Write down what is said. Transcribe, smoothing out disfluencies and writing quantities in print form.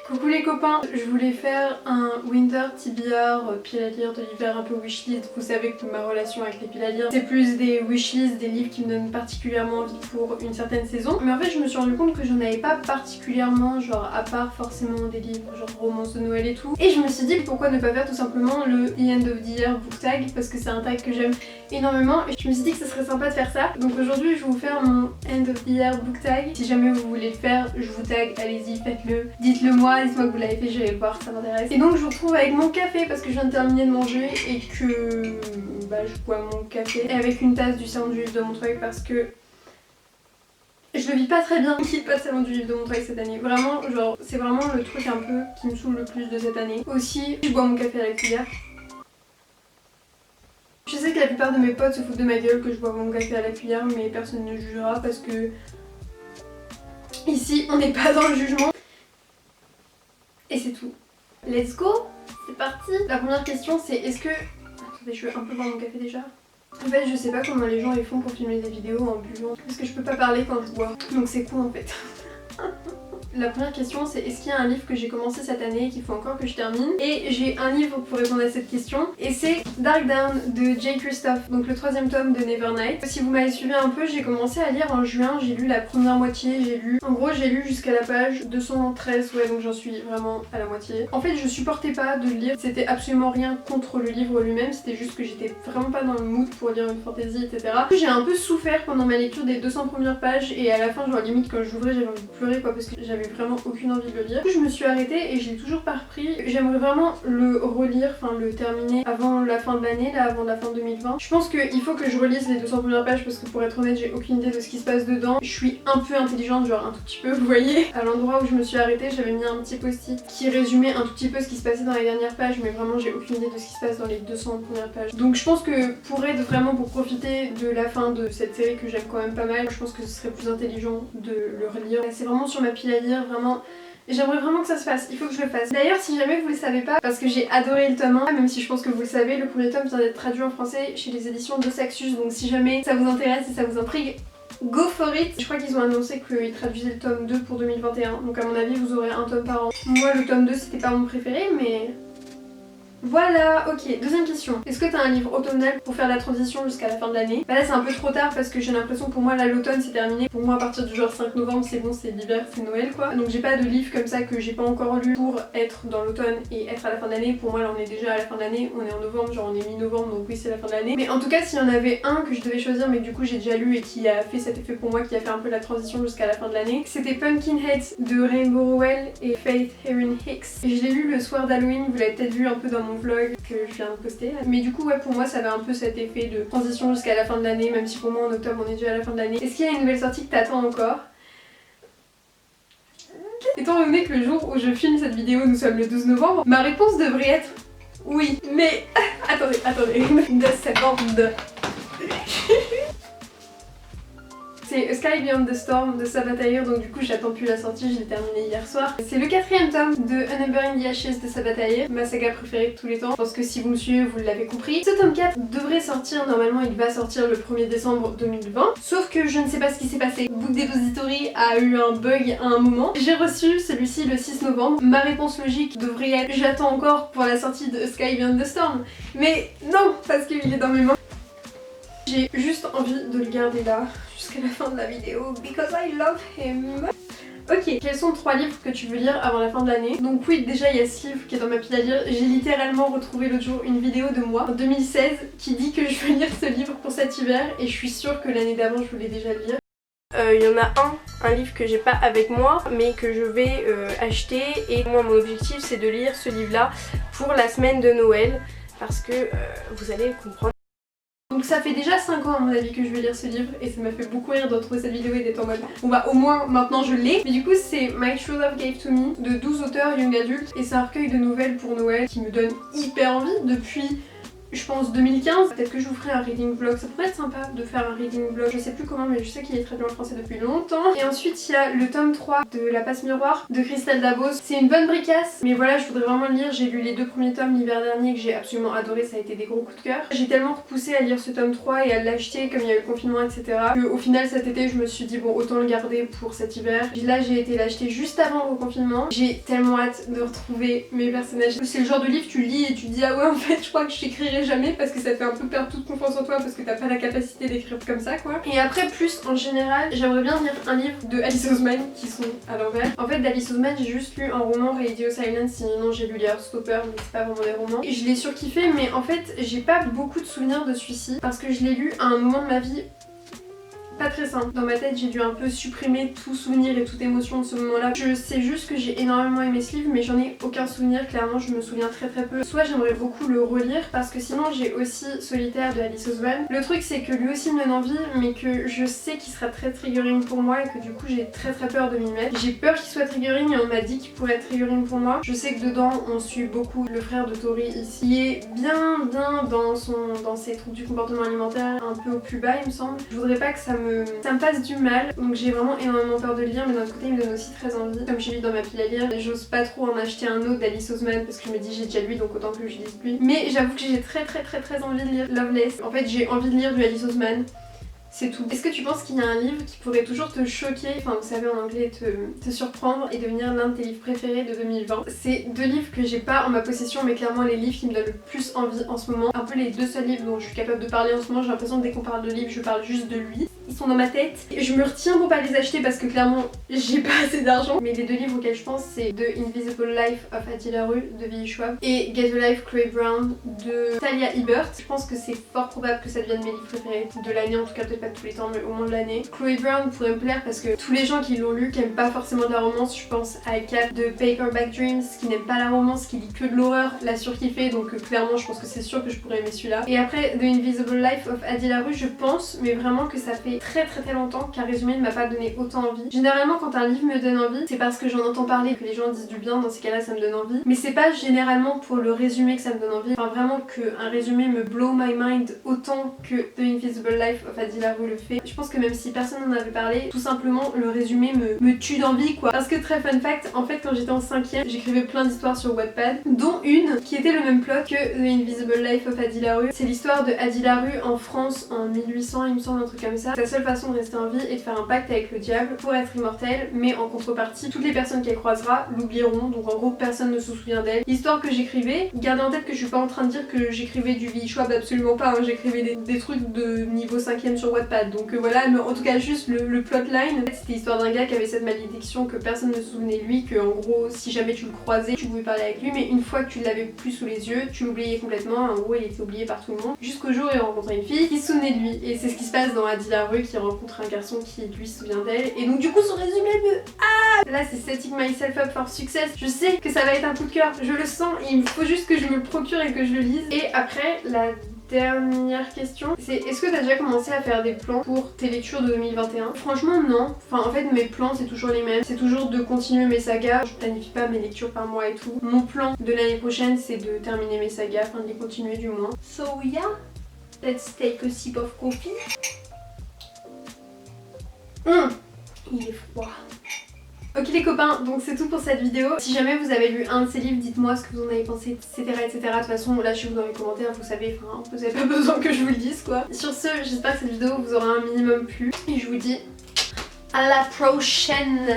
Coucou les copains, je voulais faire un winter TBR, pile à lire de l'hiver un peu wishlist. Vous savez que ma relation avec les piles à lire c'est plus des wishlists, des livres qui me donnent particulièrement envie pour une certaine saison. Mais en fait je me suis rendu compte que j'en avais pas particulièrement, genre à part forcément des livres genre romances de Noël et tout. Et je me suis dit pourquoi ne pas faire tout simplement le The End of the Year book tag, parce que c'est un tag que j'aime énormément et je me suis dit que ce serait sympa de faire ça. Donc aujourd'hui je vais vous faire mon End of the Year book tag. Si jamais vous voulez le faire, je vous tag, allez-y, faites-le, dites-le moi, dites-moi que vous l'avez fait, je vais le voir, ça m'intéresse. Et donc je vous retrouve avec mon café parce que je viens de terminer de manger et que je bois mon café et avec une tasse du salon du livre de Montreuil parce que je le vis pas très bien. Je quitte pas le salon du livre de Montreuil cette année. Vraiment, genre, c'est vraiment le truc un peu qui me saoule le plus de cette année. Aussi, je bois mon café à la cuillère. Je sais que la plupart de mes potes se foutent de ma gueule que je bois mon café à la cuillère, mais personne ne jugera parce que ici on n'est pas dans le jugement. Et c'est tout. Let's go! C'est parti! La première question c'est est-ce que... Attendez, je vais un peu boire mon café déjà. En fait je sais pas comment les gens ils font pour filmer des vidéos en buvant parce que je peux pas parler quand je bois. Donc c'est cool en fait. La première question c'est est-ce qu'il y a un livre que j'ai commencé cette année et qu'il faut encore que je termine? Et j'ai un livre pour répondre à cette question et c'est Dark Down de Jay Kristoff, donc le 3e tome de Nevernight. Si vous m'avez suivi un peu, j'ai commencé à lire en juin, j'ai lu la première moitié, j'ai lu jusqu'à la page 213, ouais, donc j'en suis vraiment à la moitié. En fait je supportais pas de le lire, c'était absolument rien contre le livre lui-même, c'était juste que j'étais vraiment pas dans le mood pour lire une fantasy, etc. J'ai un peu souffert pendant ma lecture des 200 premières pages et à la fin genre limite quand j'ouvrais j'avais envie de pleurer quoi parce que j'avais vraiment aucune envie de le lire. Du coup je me suis arrêtée et je l'ai toujours pas repris. J'aimerais vraiment le relire, enfin le terminer avant la fin de l'année, là avant la fin 2020. Je pense qu'il faut que je relise les 200 premières pages parce que pour être honnête j'ai aucune idée de ce qui se passe dedans. Je suis un peu intelligente, genre un tout petit peu, vous voyez. À l'endroit où je me suis arrêtée j'avais mis un petit post-it qui résumait un tout petit peu ce qui se passait dans les dernières pages, mais vraiment j'ai aucune idée de ce qui se passe dans les 200 premières pages. Donc je pense que pour être vraiment pour profiter de la fin de cette série que j'aime quand même pas mal, je pense que ce serait plus intelligent de le relire. C'est vraiment sur ma pile à lire, vraiment. J'aimerais vraiment que ça se fasse, il faut que je le fasse. D'ailleurs si jamais vous le savez pas, parce que j'ai adoré le tome 1, même si je pense que vous le savez, le premier tome vient d'être traduit en français chez les éditions de Saxus, donc si jamais ça vous intéresse et ça vous intrigue, go for it! Je crois qu'ils ont annoncé qu'ils traduisaient le tome 2 pour 2021, donc à mon avis vous aurez un tome par an. Moi le tome 2 c'était pas mon préféré mais... Voilà, ok. Deuxième question. Est-ce que t'as un livre automnal pour faire la transition jusqu'à la fin de l'année? Bah là c'est un peu trop tard parce que j'ai l'impression pour moi là l'automne c'est terminé. Pour moi à partir du genre 5 novembre c'est bon, c'est l'hiver, c'est Noël quoi. Donc j'ai pas de livre comme ça que j'ai pas encore lu pour être dans l'automne et être à la fin de l'année. Pour moi là on est déjà à la fin de l'année, on est en novembre, genre on est mi-novembre donc oui c'est la fin de l'année. Mais en tout cas s'il y en avait un que je devais choisir mais du coup j'ai déjà lu et qui a fait cet effet pour moi, qui a fait un peu la transition jusqu'à la fin de l'année, c'était Pumpkinhead de Rainbow Rowell et Faith Erin Hicks. Et je l'ai lu le soir d'Halloween, vous l'avez peut-être vu un peu dans mon vlog que je viens de poster. Mais du coup ouais pour moi ça avait un peu cet effet de transition jusqu'à la fin de l'année, même si pour moi en octobre on est déjà à la fin de l'année. Est-ce qu'il y a une nouvelle sortie que t'attends encore? Étant donné que le jour où je filme cette vidéo nous sommes le 12 novembre, ma réponse devrait être oui. Mais attendez, 2 secondes. C'est A Sky Beyond the Storm de Sabatahir, donc du coup j'attends plus la sortie, je l'ai terminé hier soir. C'est le 4e tome de A Number in the Ashes de Sabatahir, ma saga préférée de tous les temps. Je pense que si vous me suivez vous l'avez compris. Ce tome 4 devrait sortir, normalement il va sortir le 1er décembre 2020. Sauf que je ne sais pas ce qui s'est passé. Book Depository a eu un bug à un moment. J'ai reçu celui-ci le 6 novembre. Ma réponse logique devrait être j'attends encore pour la sortie de A Sky Beyond the Storm. Mais non, parce qu'il est dans mes mains. J'ai juste envie de le garder là jusqu'à la fin de la vidéo because I love him. Ok, quels sont 3 livres que tu veux lire avant la fin de l'année? Donc oui, déjà il y a ce livre qui est dans ma pile à lire. J'ai littéralement retrouvé l'autre jour une vidéo de moi en 2016 qui dit que je veux lire ce livre pour cet hiver et je suis sûre que l'année d'avant je voulais déjà le lire. Il y en a un livre que j'ai pas avec moi mais que je vais acheter et moi mon objectif c'est de lire ce livre là pour la semaine de Noël parce que vous allez comprendre. Donc ça fait déjà 5 ans à mon avis que je vais lire ce livre et ça m'a fait beaucoup rire de retrouver cette vidéo et d'être en mode bon bah au moins maintenant je l'ai. Mais du coup c'est My True Love Gave to Me de 12 auteurs young adultes et c'est un recueil de nouvelles pour Noël qui me donne hyper envie depuis je pense 2015. Peut-être que je vous ferai un reading vlog, ça pourrait être sympa de faire un reading vlog, je sais plus comment mais je sais qu'il est traduit en français depuis longtemps. Et ensuite il y a le tome 3 de La Passe Miroir de Christelle Dabos. C'est une bonne bricasse mais voilà, je voudrais vraiment le lire. J'ai lu les 2 premiers tomes l'hiver dernier que j'ai absolument adoré, ça a été des gros coups de cœur. J'ai tellement repoussé à lire ce tome 3 et à l'acheter comme il y a eu le confinement etc. Que au final cet été je me suis dit bon autant le garder pour cet hiver. Là j'ai été l'acheter juste avant le confinement. J'ai tellement hâte de retrouver mes personnages. C'est le genre de livre tu lis et tu te dis ah ouais en fait je crois que je t'écrirai jamais parce que ça te fait un peu perdre toute confiance en toi parce que t'as pas la capacité d'écrire comme ça quoi. Et après plus en général j'aimerais bien lire un livre de Alice Oseman qui sont à l'envers. En fait d'Alice Oseman j'ai juste lu un roman Radio Silence, sinon j'ai lu les Heartstopper mais c'est pas vraiment des romans. Et je l'ai surkiffé mais en fait j'ai pas beaucoup de souvenirs de celui-ci parce que je l'ai lu à un moment de ma vie pas très simple. Dans ma tête j'ai dû un peu supprimer tout souvenir et toute émotion de ce moment là. Je sais juste que j'ai énormément aimé ce livre mais j'en ai aucun souvenir, clairement je me souviens très peu. Soit j'aimerais beaucoup le relire parce que sinon j'ai aussi Solitaire de Alice Oseman. Le truc c'est que lui aussi me donne envie mais que je sais qu'il sera très triggering pour moi et que du coup j'ai très peur de m'y mettre. J'ai peur qu'il soit triggering et on m'a dit qu'il pourrait être triggering pour moi. Je sais que dedans on suit beaucoup le frère de Tori ici qui est bien dans ses troubles du comportement alimentaire un peu au plus bas il me semble. Je voudrais pas que ça me passe du mal, donc j'ai vraiment énormément peur de le lire mais d'un côté il me donne aussi très envie. Comme j'ai lu dans ma pile à lire, j'ose pas trop en acheter un autre d'Alice Oseman parce que je me dis j'ai déjà lu donc autant que je lise lui. Mais j'avoue que j'ai très envie de lire Loveless. En fait j'ai envie de lire du Alice Oseman. C'est tout. Est-ce que tu penses qu'il y a un livre qui pourrait toujours te choquer, enfin vous savez en anglais te surprendre et devenir l'un de tes livres préférés de 2020? C'est 2 livres que j'ai pas en ma possession mais clairement les livres qui me donnent le plus envie en ce moment. Un peu les 2 seuls livres dont je suis capable de parler en ce moment, j'ai l'impression que dès qu'on parle de livres je parle juste de lui. Ils sont dans ma tête. Je me retiens pour pas les acheter parce que clairement j'ai pas assez d'argent. Mais les 2 livres auxquels je pense c'est The Invisible Life of Addie LaRue de V.E. Schwab et Get a Life Chloe Brown de Talia Hibbert. Je pense que c'est fort probable que ça devienne mes livres préférés de l'année, en tout cas peut-être pas de tous les temps mais au moins de l'année. Chloe Brown pourrait me plaire parce que tous les gens qui l'ont lu, qui aiment pas forcément de la romance, je pense à Cap de Paperback Dreams qui n'aime pas la romance, qui lit que de l'horreur, l'a surkiffé donc clairement je pense que c'est sûr que je pourrais aimer celui-là. Et après The Invisible Life of Addie LaRue, je pense mais vraiment que ça fait très longtemps qu'un résumé ne m'a pas donné autant envie. Généralement quand un livre me donne envie, c'est parce que j'en entends parler, que les gens disent du bien, dans ces cas-là ça me donne envie. Mais c'est pas généralement pour le résumé que ça me donne envie, enfin vraiment qu'un résumé me blow my mind autant que The Invisible Life of Addie LaRue le fait. Je pense que même si personne n'en avait parlé, tout simplement le résumé me tue d'envie quoi. Parce que très fun fact, en fait quand j'étais en 5ème, j'écrivais plein d'histoires sur Wattpad, dont une qui était le même plot que The Invisible Life of Addie LaRue. C'est l'histoire de Addie LaRue en France en 1800 il me semble, un truc comme ça. Sa seule façon de rester en vie est de faire un pacte avec le diable pour être immortelle, mais en contrepartie toutes les personnes qu'elle croisera l'oublieront, donc en gros personne ne se souvient d'elle. L'histoire que j'écrivais, gardez en tête que je suis pas en train de dire que j'écrivais du V.E. Schwab, absolument pas, hein. J'écrivais des trucs de niveau 5ème sur Wattpad, donc voilà, mais en tout cas juste le plotline. C'était l'histoire d'un gars qui avait cette malédiction que personne ne se souvenait de lui, que en gros si jamais tu le croisais tu pouvais parler avec lui mais une fois que tu l'avais plus sous les yeux tu l'oubliais complètement. En gros il était oublié par tout le monde jusqu'au jour où il rencontrait une fille qui se souvenait de lui et c'est ce qui se passe dans Addie LaRue qui rencontre un garçon qui lui se souvient d'elle et donc du coup son résumé là c'est Setting Myself Up for Success. Je sais que ça va être un coup de cœur, je le sens et il me faut juste que je me le procure et que je le lise. Et après la dernière question, c'est est-ce que t'as déjà commencé à faire des plans pour tes lectures de 2021? Franchement non, enfin en fait mes plans c'est toujours les mêmes, c'est toujours de continuer mes sagas, je planifie pas mes lectures par mois et tout. Mon plan de l'année prochaine c'est de terminer mes sagas, enfin de les continuer du moins. So yeah, let's take a sip of coffee. Il est froid. Ok les copains, donc c'est tout pour cette vidéo. Si jamais vous avez lu un de ces livres, dites-moi ce que vous en avez pensé, etc. etc. De toute façon, lâchez-vous dans les commentaires, vous savez, enfin, vous avez pas besoin que je vous le dise quoi. Sur ce, j'espère que cette vidéo vous aura un minimum plu. Et je vous dis à la prochaine.